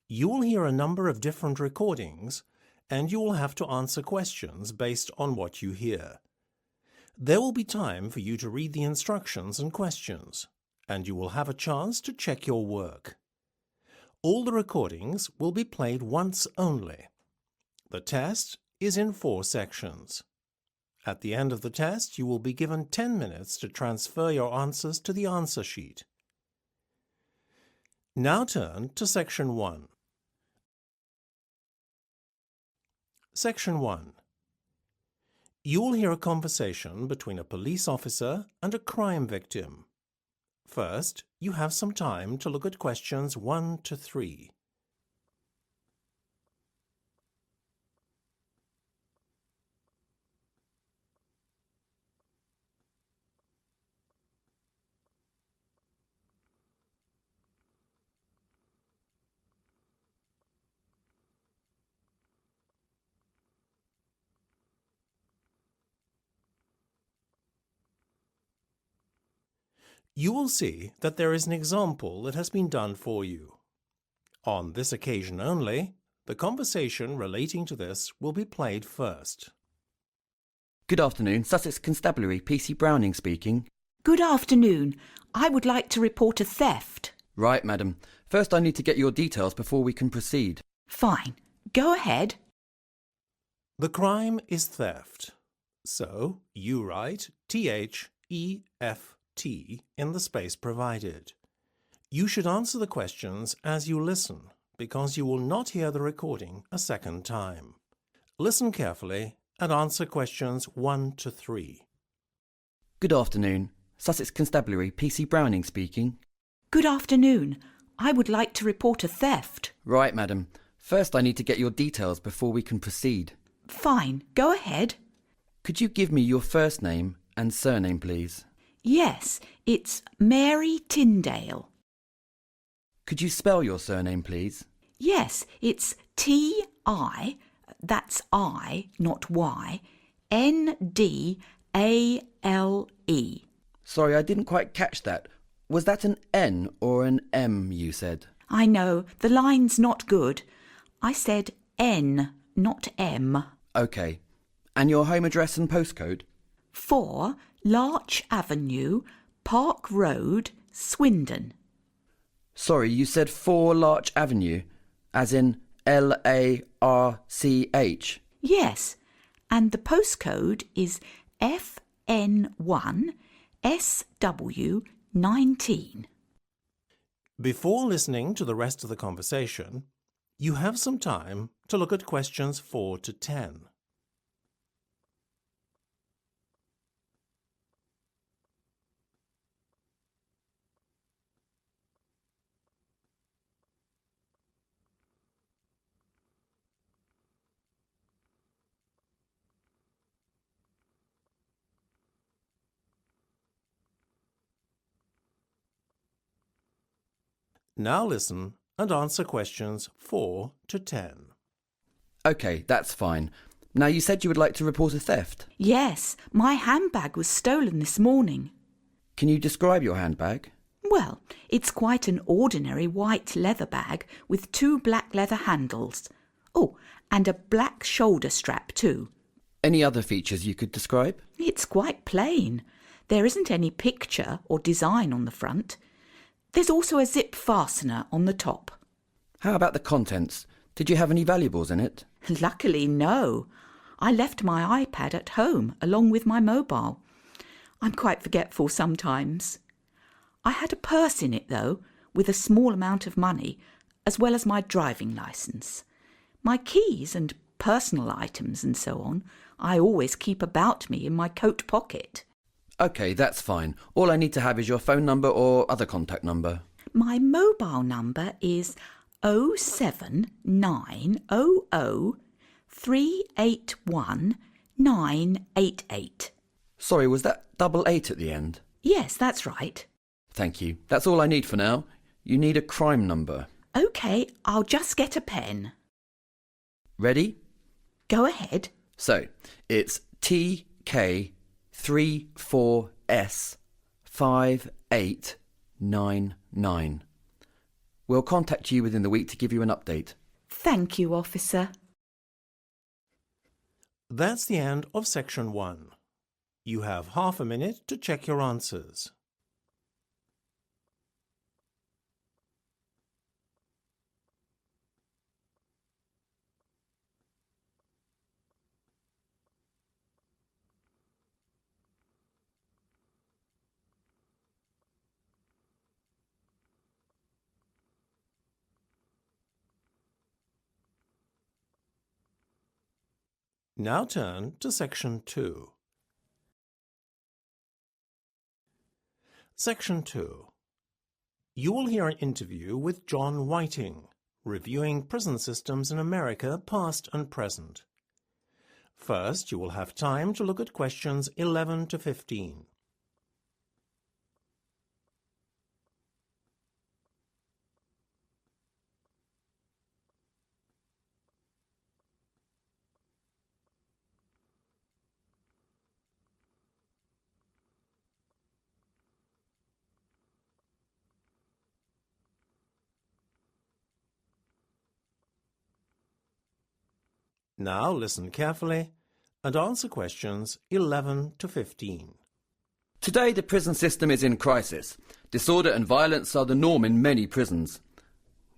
You will hear a number of different recordings, and you will have to answer questions based on what you hear. There will be time for you to read the instructions and questions, and you will have a chance to check your work. All the recordings will be played once only. The test is in 4 sections. At the end of the test, you will be given 10 minutes to transfer your answers to the answer sheet. Now turn to Section 1. Section 1. You will hear a conversation between a police officer and a crime victim. First, you have some time to look at questions 1 to 3. You will see that there is an example that has been done for you. On this occasion only, the conversation relating to this will be played first. Good afternoon, Sussex Constabulary, PC Browning speaking. Good afternoon. I would like to report a theft. Right, madam. First I need to get your details before we can proceed. Fine. Go ahead. The crime is theft. So, you write THEFT in the space provided. You should answer the questions as you listen, because you will not hear the recording a second time. Listen carefully and answer questions 1 to 3. Good afternoon, Sussex Constabulary, PC Browning speaking. Good afternoon. I would like to report a theft. Right, madam. First I need to get your details before we can proceed. Fine. Go ahead. Could you give me your first name and surname, please? Yes, it's Mary Tyndale. Could you spell your surname, please? Yes, it's T-I, that's I, not Y, N-D-A-L-E. Sorry, I didn't quite catch that. Was that an N or an M, you said? I know, the line's not good. I said N, not M. OK. And your home address and postcode? 4 Larch Avenue, Park Road, Swindon. Sorry, you said 4 Larch Avenue, as in L-A-R-C-H? Yes, and the postcode is FN1SW19. Before listening to the rest of the conversation, you have some time to look at questions 4 to 10. Now listen and answer questions 4 to 10. OK, that's fine. Now, you said you would like to report a theft. Yes, my handbag was stolen this morning. Can you describe your handbag? Well, it's quite an ordinary white leather bag with 2 black leather handles. Oh, and a black shoulder strap too. Any other features you could describe? It's quite plain. There isn't any picture or design on the front. There's also a zip fastener on the top. How about the contents? Did you have any valuables in it? Luckily, no. I left my iPad at home along with my mobile. I'm quite forgetful sometimes. I had a purse in it, though, with a small amount of money, as well as my driving licence. My keys and personal items and so on, I always keep about me in my coat pocket. OK, that's fine. All I need to have is your phone number or other contact number. My mobile number is 07900381988. Sorry, was that 88 at the end? Yes, that's right. Thank you. That's all I need for now. You need a crime number. OK, I'll just get a pen. Ready? Go ahead. So, it's TK34S5899. We'll contact you within the week to give you an update. Thank you, officer. That's the end of section 1. You have half a minute to check your answers. Now turn to section 2. Section 2. You will hear an interview with John Whiting, reviewing prison systems in America past and present. First, you will have time to look at questions 11 to 15. Now listen carefully and answer questions 11 to 15. Today the prison system is in crisis. Disorder and violence are the norm in many prisons.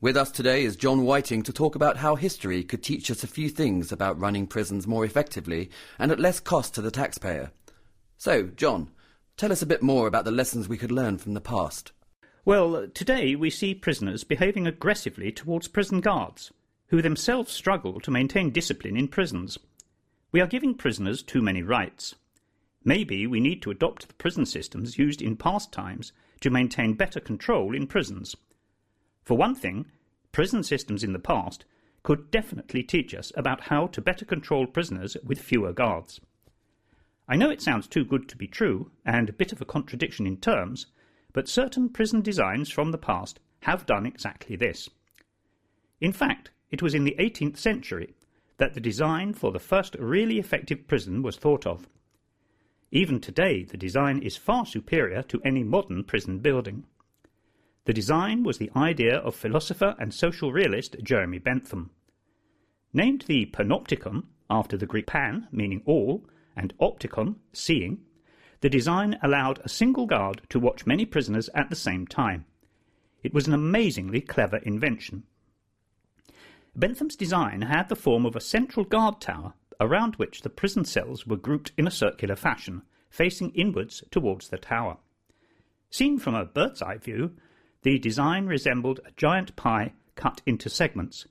With us today is John Whiting to talk about how history could teach us a few things about running prisons more effectively and at less cost to the taxpayer. So, John, tell us a bit more about the lessons we could learn from the past. Well, today we see prisoners behaving aggressively towards prison guards, who themselves struggle to maintain discipline in prisons. We are giving prisoners too many rights. Maybe we need to adopt the prison systems used in past times to maintain better control in prisons. For one thing, prison systems in the past could definitely teach us about how to better control prisoners with fewer guards. I know it sounds too good to be true and a bit of a contradiction in terms, but certain prison designs from the past have done exactly this. In fact, it was in the 18th century that the design for the first really effective prison was thought of. Even today, the design is far superior to any modern prison building. The design was the idea of philosopher and social realist Jeremy Bentham. Named the Panopticon, after the Greek pan, meaning all, and opticon, seeing, the design allowed a single guard to watch many prisoners at the same time. It was an amazingly clever invention. Bentham's design had the form of a central guard tower around which the prison cells were grouped in a circular fashion, facing inwards towards the tower. Seen from a bird's-eye view, the design resembled a giant pie cut into segments,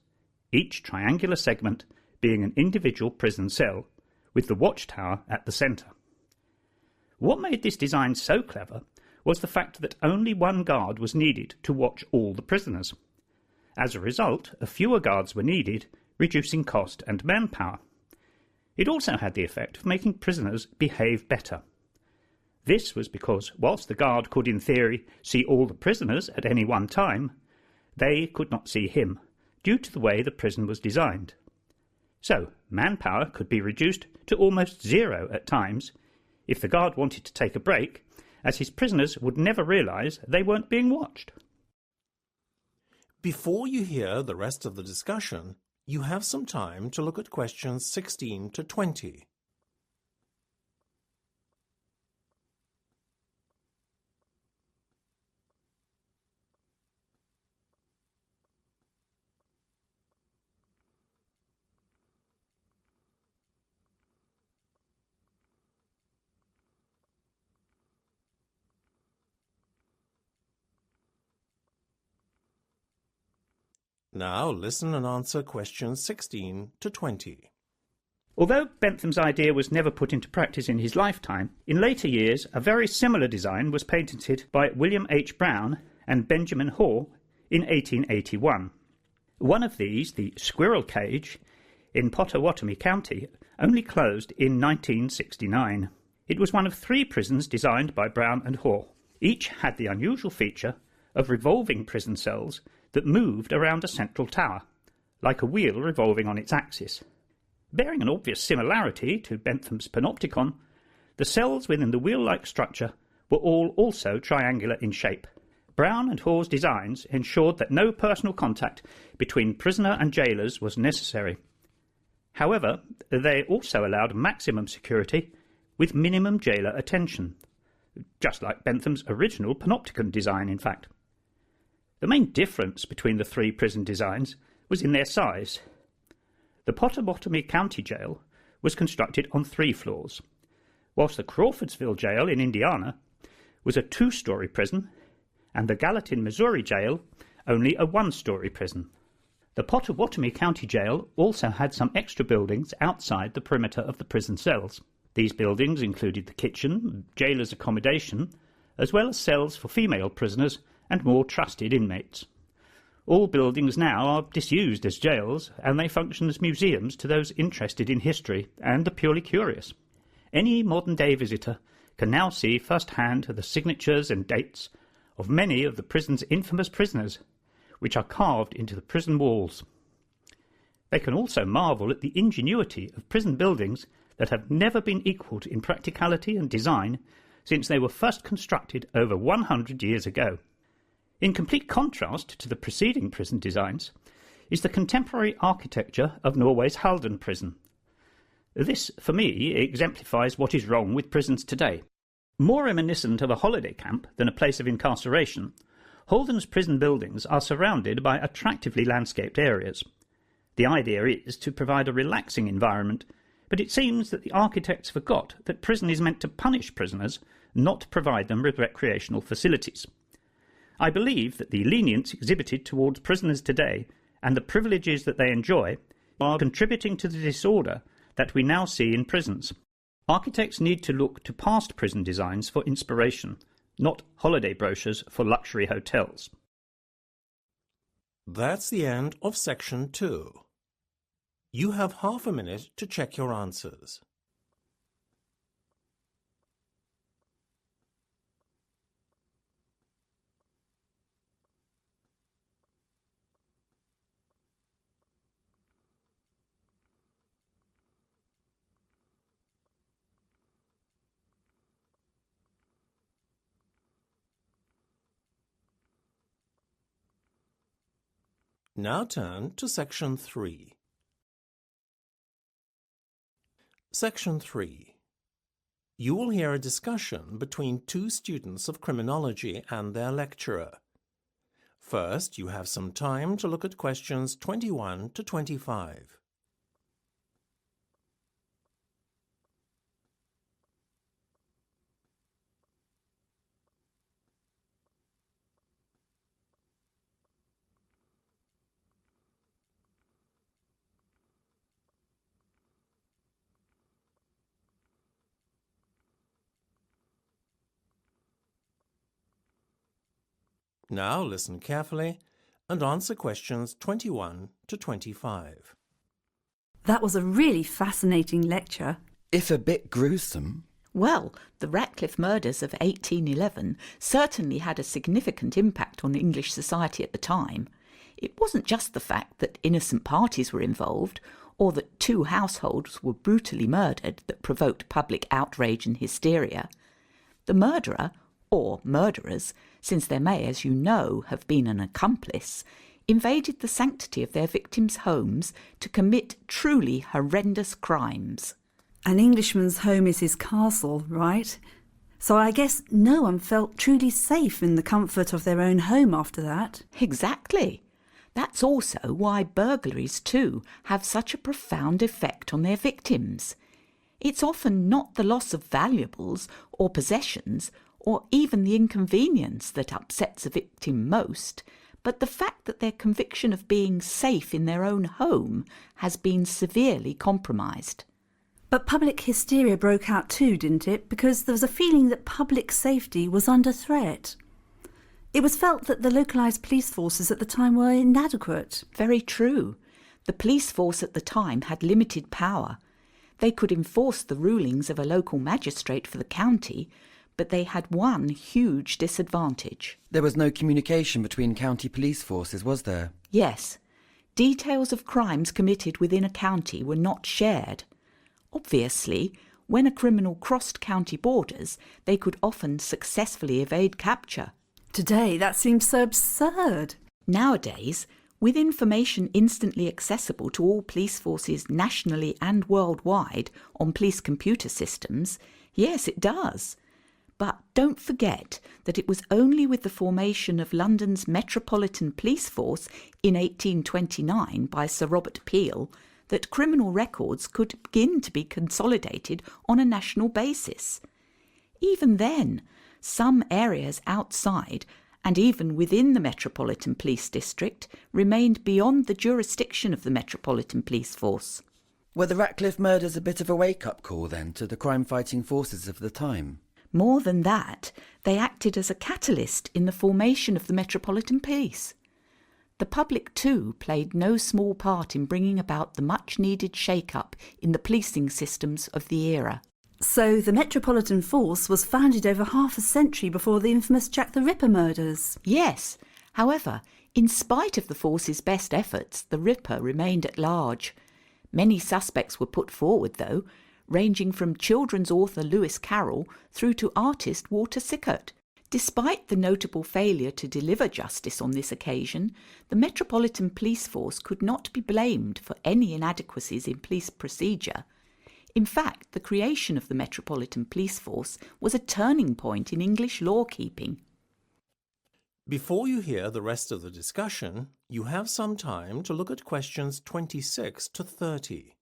each triangular segment being an individual prison cell, with the watchtower at the centre. What made this design so clever was the fact that only one guard was needed to watch all the prisoners. As a result, fewer guards were needed, reducing cost and manpower. It also had the effect of making prisoners behave better. This was because, whilst the guard could in theory see all the prisoners at any one time, they could not see him, due to the way the prison was designed. So, manpower could be reduced to almost zero at times, if the guard wanted to take a break, as his prisoners would never realise they weren't being watched. Before you hear the rest of the discussion, you have some time to look at questions 16 to 20. Now listen and answer questions 16 to 20. Although Bentham's idea was never put into practice in his lifetime, in later years a very similar design was patented by William H. Brown and Benjamin Hall in 1881. One of these, the Squirrel Cage, in Pottawatomie County, only closed in 1969. It was one of 3 prisons designed by Brown and Hall. Each had the unusual feature of revolving prison cells that moved around a central tower, like a wheel revolving on its axis. Bearing an obvious similarity to Bentham's Panopticon, the cells within the wheel-like structure were all also triangular in shape. Brown and Hall's designs ensured that no personal contact between prisoner and jailers was necessary. However, they also allowed maximum security with minimum jailer attention, just like Bentham's original panopticon design, in fact. The main difference between the three prison designs was in their size. The Pottawatomie County Jail was constructed on 3 floors, whilst the Crawfordsville Jail in Indiana was a 2-story prison, and the Gallatin, Missouri Jail only a 1-story prison. The Pottawatomie County Jail also had some extra buildings outside the perimeter of the prison cells. These buildings included the kitchen, jailers' accommodation, as well as cells for female prisoners and more trusted inmates. All buildings now are disused as jails, and they function as museums to those interested in history and the purely curious. Any modern-day visitor can now see firsthand the signatures and dates of many of the prison's infamous prisoners, which are carved into the prison walls. They can also marvel at the ingenuity of prison buildings that have never been equalled in practicality and design since they were first constructed over 100 years ago. In complete contrast to the preceding prison designs is the contemporary architecture of Norway's Halden prison. This, for me, exemplifies what is wrong with prisons today. More reminiscent of a holiday camp than a place of incarceration, Halden's prison buildings are surrounded by attractively landscaped areas. The idea is to provide a relaxing environment, but it seems that the architects forgot that prison is meant to punish prisoners, not provide them with recreational facilities. I believe that the lenience exhibited towards prisoners today and the privileges that they enjoy are contributing to the disorder that we now see in prisons. Architects need to look to past prison designs for inspiration, not holiday brochures for luxury hotels. That's the end of section 2. You have half a minute to check your answers. Now turn to section 3. Section 3. You will hear a discussion between 2 students of criminology and their lecturer. First, you have some time to look at questions 21 to 25. Now listen carefully and answer questions 21 to 25. That was a really fascinating lecture. If a bit gruesome. Well, the Ratcliffe murders of 1811 certainly had a significant impact on English society at the time. It wasn't just the fact that innocent parties were involved, or that 2 households were brutally murdered that provoked public outrage and hysteria. The murderer, or murderers, since there may, as you know, have been an accomplice, invaded the sanctity of their victims' homes to commit truly horrendous crimes. An Englishman's home is his castle, right? So I guess no one felt truly safe in the comfort of their own home after that. Exactly. That's also why burglaries, too, have such a profound effect on their victims. It's often not the loss of valuables or possessions, or even the inconvenience that upsets a victim most, but the fact that their conviction of being safe in their own home has been severely compromised. But public hysteria broke out too, didn't it? Because there was a feeling that public safety was under threat. It was felt that the localised police forces at the time were inadequate. Very true. The police force at the time had limited power. They could enforce the rulings of a local magistrate for the county, but they had one huge disadvantage. There was no communication between county police forces, was there? Yes. Details of crimes committed within a county were not shared. Obviously, when a criminal crossed county borders, they could often successfully evade capture. Today, that seems so absurd. Nowadays, with information instantly accessible to all police forces nationally and worldwide on police computer systems, yes, it does. But don't forget that it was only with the formation of London's Metropolitan Police Force in 1829 by Sir Robert Peel that criminal records could begin to be consolidated on a national basis. Even then, some areas outside and even within the Metropolitan Police District remained beyond the jurisdiction of the Metropolitan Police Force. Were the Ratcliffe murders a bit of a wake-up call then to the crime-fighting forces of the time? More than that, they acted as a catalyst in the formation of the Metropolitan Police. The public too played no small part in bringing about the much-needed shake-up in the policing systems of the era. So the Metropolitan Force was founded over half a century before the infamous Jack the Ripper murders. Yes, however, in spite of the force's best efforts, the Ripper remained at large. Many suspects were put forward, though, ranging from children's author Lewis Carroll through to artist Walter Sickert. Despite the notable failure to deliver justice on this occasion, the Metropolitan Police Force could not be blamed for any inadequacies in police procedure. In fact, the creation of the Metropolitan Police Force was a turning point in English law-keeping. Before you hear the rest of the discussion, you have some time to look at questions 26 to 30.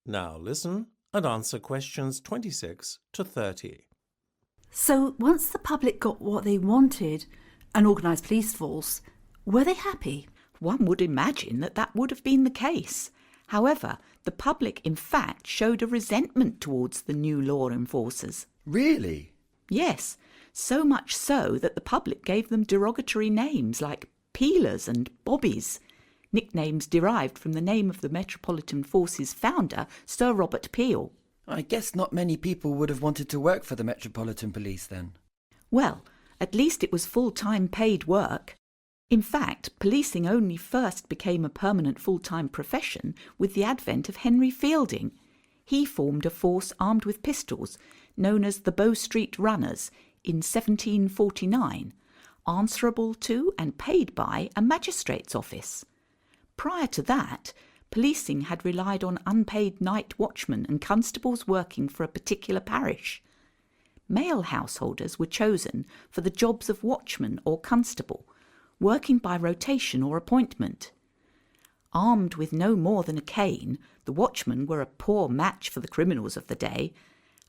Now listen and answer questions 26 to 30. So once the public got what they wanted, an organised police force, were they happy? One would imagine that that would have been the case. However, the public in fact showed a resentment towards the new law enforcers. Really? Yes, so much so that the public gave them derogatory names like peelers and bobbies, nicknames derived from the name of the Metropolitan Force's founder, Sir Robert Peel. I guess not many people would have wanted to work for the Metropolitan Police then. Well, at least it was full-time paid work. In fact, policing only first became a permanent full-time profession with the advent of Henry Fielding. He formed a force armed with pistols, known as the Bow Street Runners, in 1749, answerable to and paid by a magistrate's office. Prior to that, policing had relied on unpaid night watchmen and constables working for a particular parish. Male householders were chosen for the jobs of watchman or constable, working by rotation or appointment. Armed with no more than a cane, the watchmen were a poor match for the criminals of the day,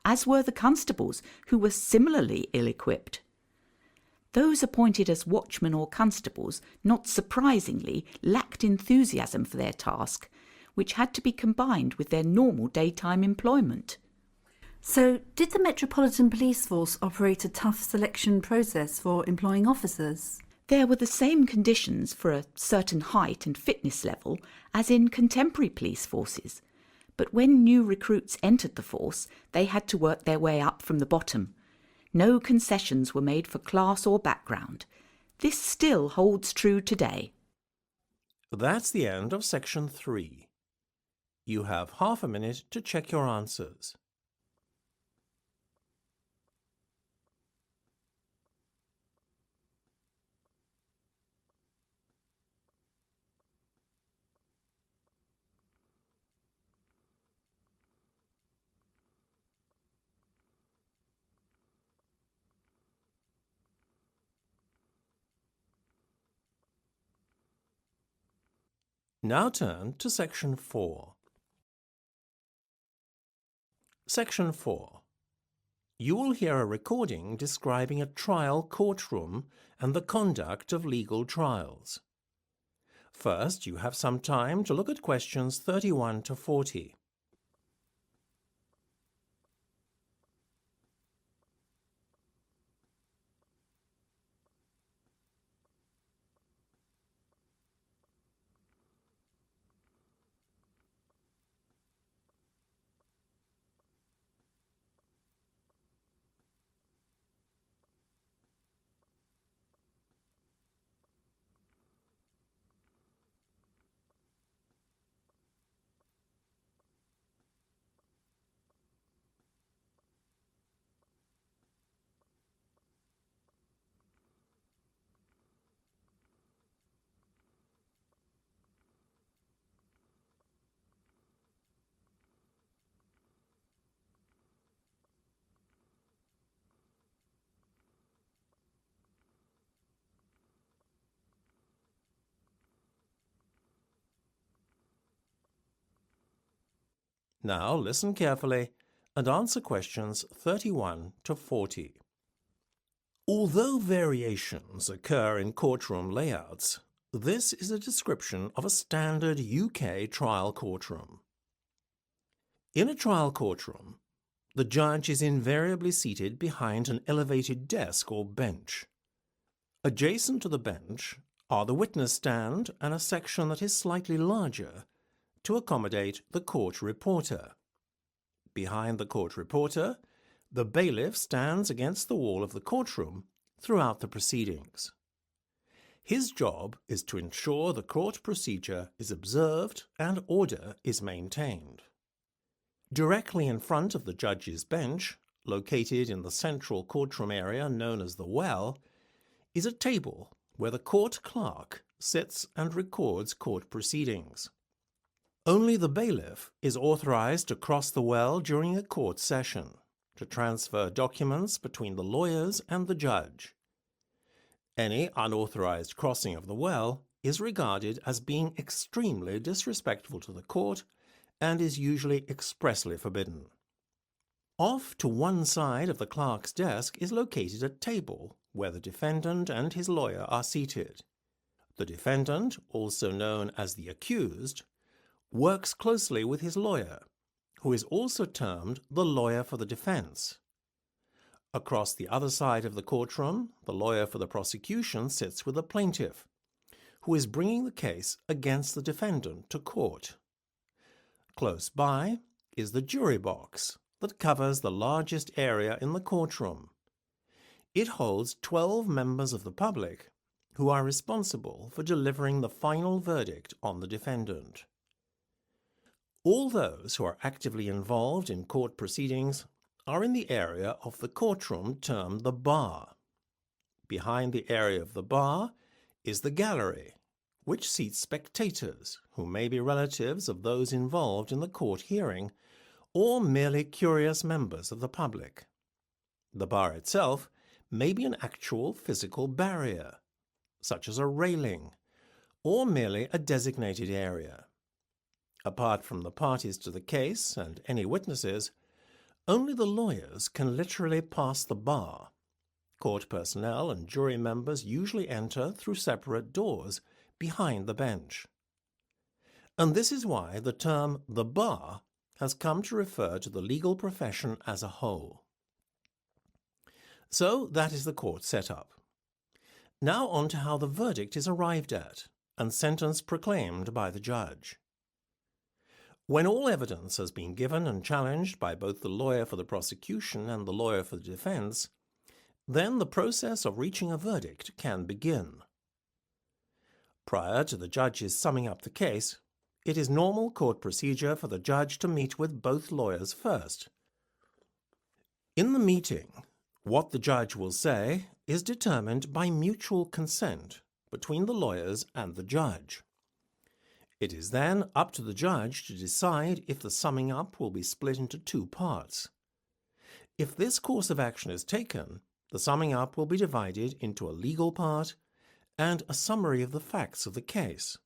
as were the constables, who were similarly ill-equipped. Those appointed as watchmen or constables, not surprisingly, lacked enthusiasm for their task, which had to be combined with their normal daytime employment. So did the Metropolitan Police Force operate a tough selection process for employing officers? There were the same conditions for a certain height and fitness level as in contemporary police forces, but when new recruits entered the force, they had to work their way up from the bottom. No concessions were made for class or background. This still holds true today. That's the end of section 3. You have half a minute to check your answers. Now turn to section 4. Section 4. You will hear a recording describing a trial courtroom and the conduct of legal trials. First, you have some time to look at questions 31 to 40. Now listen carefully and answer questions 31 to 40. Although variations occur in courtroom layouts, this is a description of a standard UK trial courtroom. In a trial courtroom, the judge is invariably seated behind an elevated desk or bench. Adjacent to the bench are the witness stand and a section that is slightly larger to accommodate the court reporter. Behind the court reporter, the bailiff stands against the wall of the courtroom throughout the proceedings. His job is to ensure the court procedure is observed and order is maintained. Directly in front of the judge's bench, located in the central courtroom area known as the well, is a table where the court clerk sits and records court proceedings. Only the bailiff is authorized to cross the well during a court session to transfer documents between the lawyers and the judge. Any unauthorized crossing of the well is regarded as being extremely disrespectful to the court and is usually expressly forbidden. Off to one side of the clerk's desk is located a table where the defendant and his lawyer are seated. The defendant, also known as the accused, works closely with his lawyer, who is also termed the lawyer for the defense. Across the other side of the courtroom, the lawyer for the prosecution sits with the plaintiff, who is bringing the case against the defendant to court. Close by is the jury box that covers the largest area in the courtroom. It holds 12 members of the public who are responsible for delivering the final verdict on the defendant. All those who are actively involved in court proceedings are in the area of the courtroom termed the bar. Behind the area of the bar is the gallery, which seats spectators who may be relatives of those involved in the court hearing or merely curious members of the public. The bar itself may be an actual physical barrier, such as a railing, or merely a designated area. Apart from the parties to the case and any witnesses, only the lawyers can literally pass the bar. Court personnel and jury members usually enter through separate doors behind the bench. And this is why the term the bar has come to refer to the legal profession as a whole. So that is the court setup. Now on to how the verdict is arrived at and sentence proclaimed by the judge. When all evidence has been given and challenged by both the lawyer for the prosecution and the lawyer for the defense, then the process of reaching a verdict can begin. Prior to the judge's summing up the case, it is normal court procedure for the judge to meet with both lawyers first. In the meeting, what the judge will say is determined by mutual consent between the lawyers and the judge. It is then up to the judge to decide if the summing up will be split into two parts. If this course of action is taken, the summing up will be divided into a legal part and a summary of the facts of the case.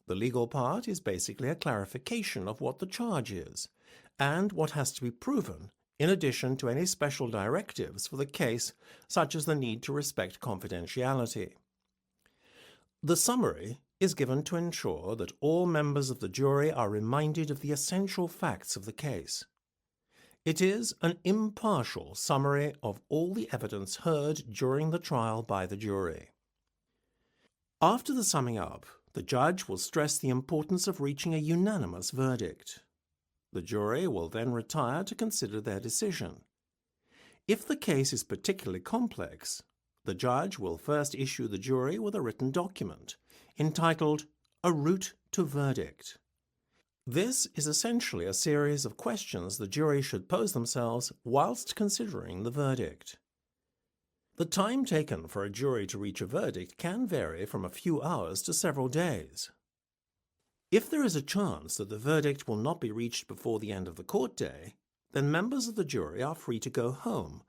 The legal part is basically a clarification of what the charge is and what has to be proven, in addition to any special directives for the case, such as the need to respect confidentiality. The summary is given to ensure that all members of the jury are reminded of the essential facts of the case. It is an impartial summary of all the evidence heard during the trial by the jury. After the summing up, the judge will stress the importance of reaching a unanimous verdict. The jury will then retire to consider their decision. If the case is particularly complex, the judge will first issue the jury with a written document entitled A Route to Verdict. This is essentially a series of questions the jury should pose themselves whilst considering the verdict. The time taken for a jury to reach a verdict can vary from a few hours to several days. If there is a chance that the verdict will not be reached before the end of the court day, then members of the jury are free to go home,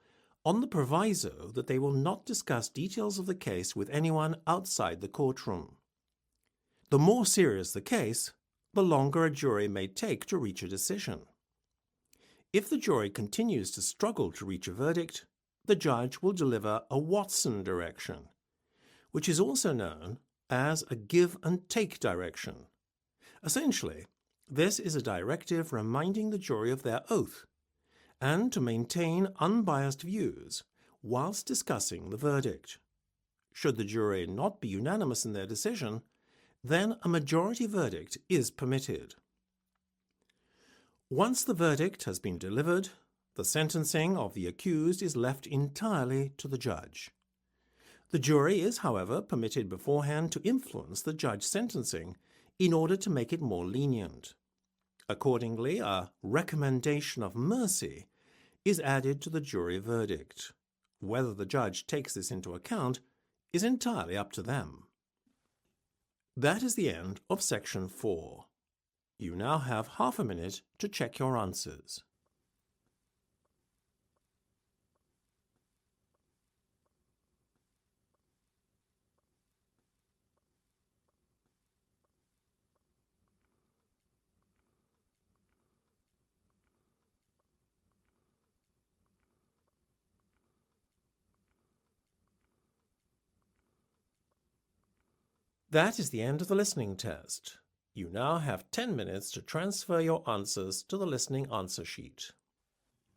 on the proviso that they will not discuss details of the case with anyone outside the courtroom. The more serious the case, the longer a jury may take to reach a decision. If the jury continues to struggle to reach a verdict, the judge will deliver a Watson direction, which is also known as a give and take direction. Essentially, this is a directive reminding the jury of their oath and to maintain unbiased views whilst discussing the verdict. Should the jury not be unanimous in their decision, then a majority verdict is permitted. Once the verdict has been delivered, the sentencing of the accused is left entirely to the judge. The jury is, however, permitted beforehand to influence the judge's sentencing in order to make it more lenient. Accordingly, a recommendation of mercy is added to the jury verdict. Whether the judge takes this into account is entirely up to them. That is the end of section 4. You now have half a minute to check your answers. That is the end of the listening test. You now have 10 minutes to transfer your answers to the listening answer sheet.